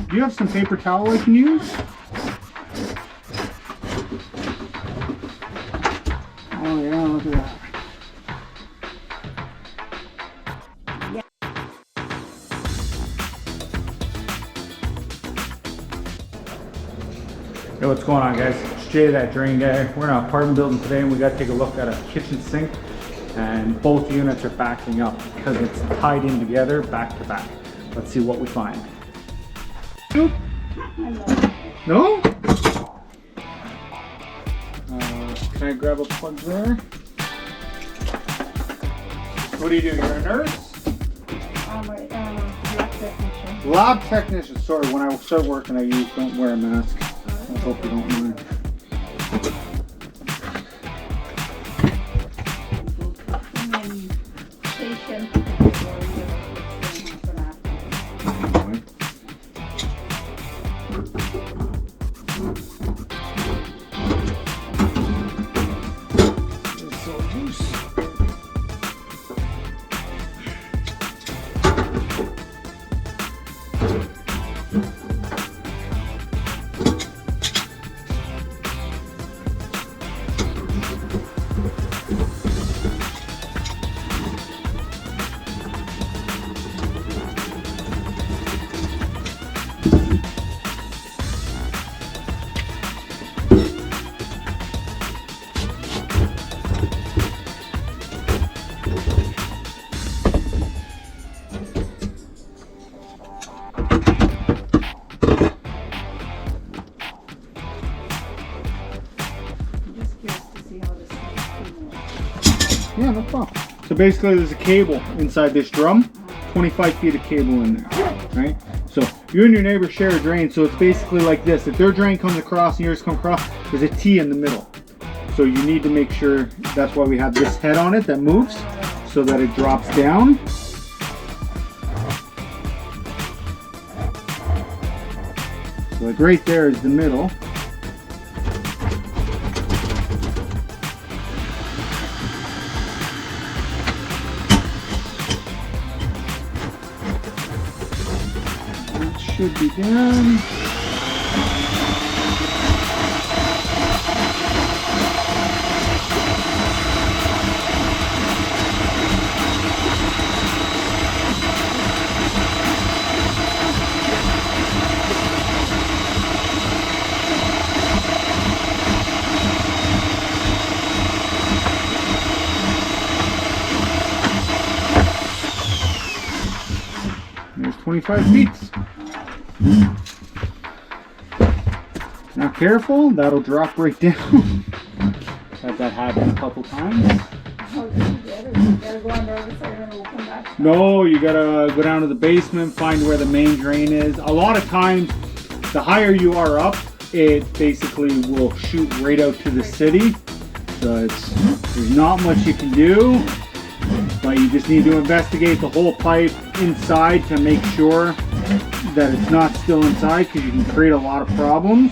Do you have some paper towel I can use? Oh yeah, look at that. Hey, what's going on, guys? It's Jay, that drain guy. We're in an apartment building today and we got to take a look at a kitchen sink, and both units are backing up because it's tied in together back to back. Let's see what we find. Nope. No? Can I grab a plug there? What do you do? You're a nurse? Lab technician. Lab technician. Sorry, when I start working I don't wear a mask. I hope you don't mind. Yeah, no problem. So basically there's a cable inside this drum, 25 feet of cable in there, right? So you and your neighbor share a drain, so it's basically like this. If their drain comes across and yours come across, there's a T in the middle. So you need to make sure, that's why we have this head on it that moves, so that it drops down. So like right there is the middle. Should be done. There's 25 feet. Now careful, that'll drop right down. Had that happen a couple times. No, you gotta go down to the basement, find where the main drain is. A lot of times, the higher you are up, it basically will shoot right out to the city. So there's not much you can do, but you just need to investigate the whole pipe inside to make sure that it's not still inside, because you can create a lot of problems.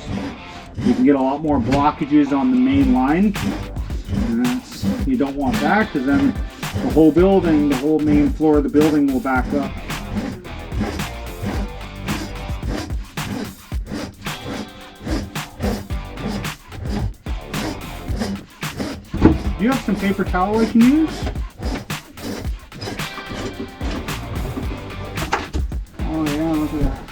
You can get a lot more blockages on the main line, and you don't want that, because then the whole building, the whole main floor of the building will back up. Do you have some paper towel I can use? Oh yeah, look at that.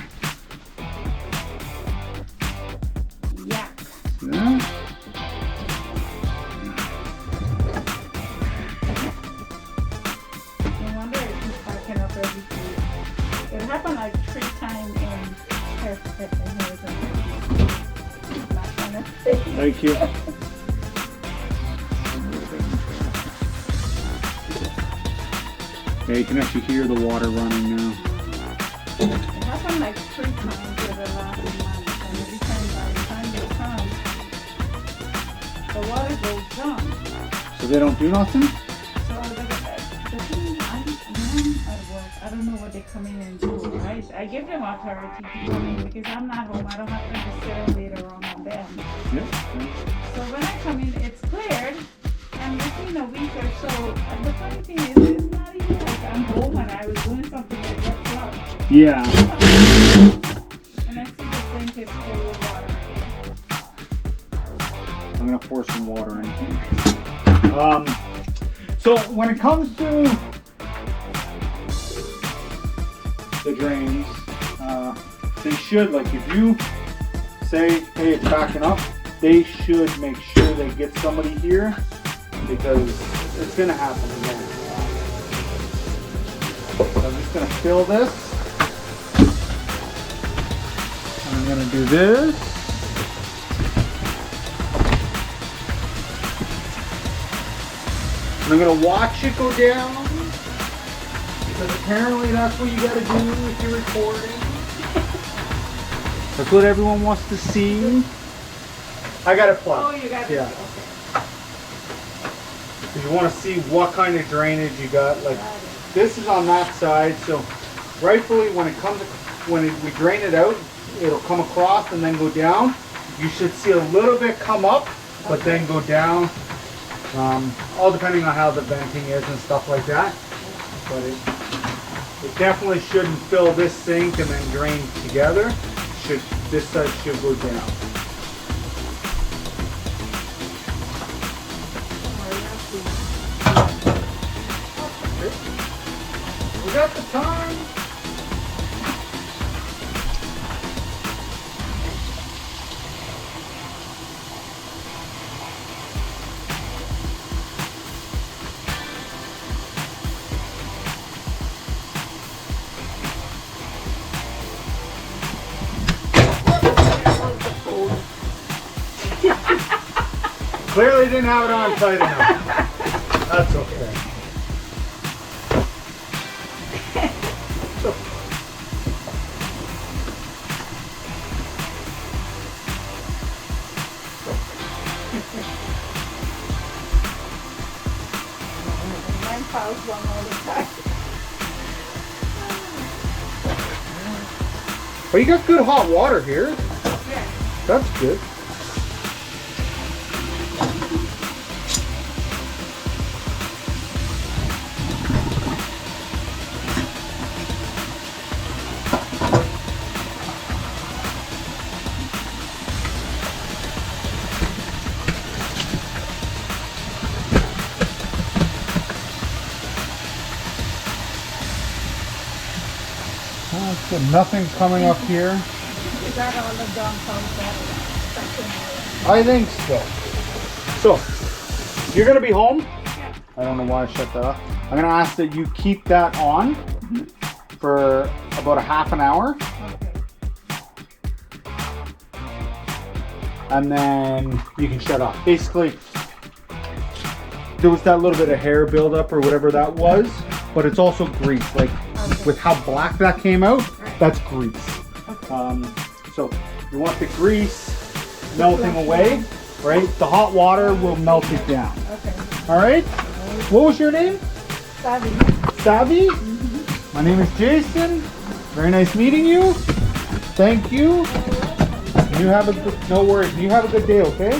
Yeah. No wonder it keeps backing up every day. It happened like 3 times in perfect. Thank you. Yeah, you can actually hear the water running now. It happened like 3 times over the last month, and every time by the time they come, the water goes down. So they don't do nothing? So the thing, I'm at work. I don't know what they come in and do, right? I give them authority to come in because I'm not home. I don't have time to sit and later on them. Yeah. So when I come in, it's cleared, and within a week or so, and the funny thing is, it's not even like I'm home and I was doing something that got plugged. Yeah. And So when it comes to the drains, they should, like if you say, hey, it's backing up, they should make sure they get somebody here because it's gonna happen again. So I'm just gonna fill this. And I'm gonna do this. And I'm gonna watch it go down. Because apparently that's what you gotta do if you're recording. That's what everyone wants to see. I got it plugged. Oh, you got it. Yeah. Okay. If you want to see what kind of drainage you got, like this is on that side, so rightfully when it comes, we drain it out, it'll come across and then go down. You should see a little bit come up, but then go down. All depending on how the venting is and stuff like that. But it definitely shouldn't fill this sink and then drain together. This side should go down. We got the time. Clearly didn't have it on tight enough. That's okay. Mine falls wrong all the time. But you got good hot water here. Yeah. That's good. That's good. Nothing's coming up here. Is that all the downtown section? I think so. So, you're gonna be home. Yeah. I don't know why I shut that off. I'm gonna ask that you keep that on for about a half an hour. Okay. And then you can shut off. Basically, there was that little bit of hair buildup or whatever that was, but it's also grease. Like with how black that came out, that's grease. So you want the grease melting away, right? The hot water will melt it down. Okay. All right? What was your name? Savvy. Savvy? My name is Jason. Very nice meeting you. Thank you. You have a good, no worries. You have a good day, okay?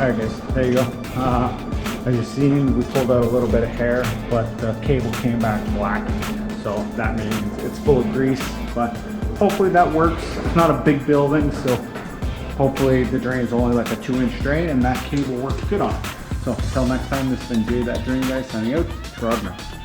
Alright guys, there you go. As you've seen, we pulled out a little bit of hair, but the cable came back black. So that means it's full of grease, but hopefully that works. It's not a big building, so hopefully the drain is only like a 2-inch drain and that cable works good on it. So until next time, this has been Jay That Drain Guy signing out. Trogna.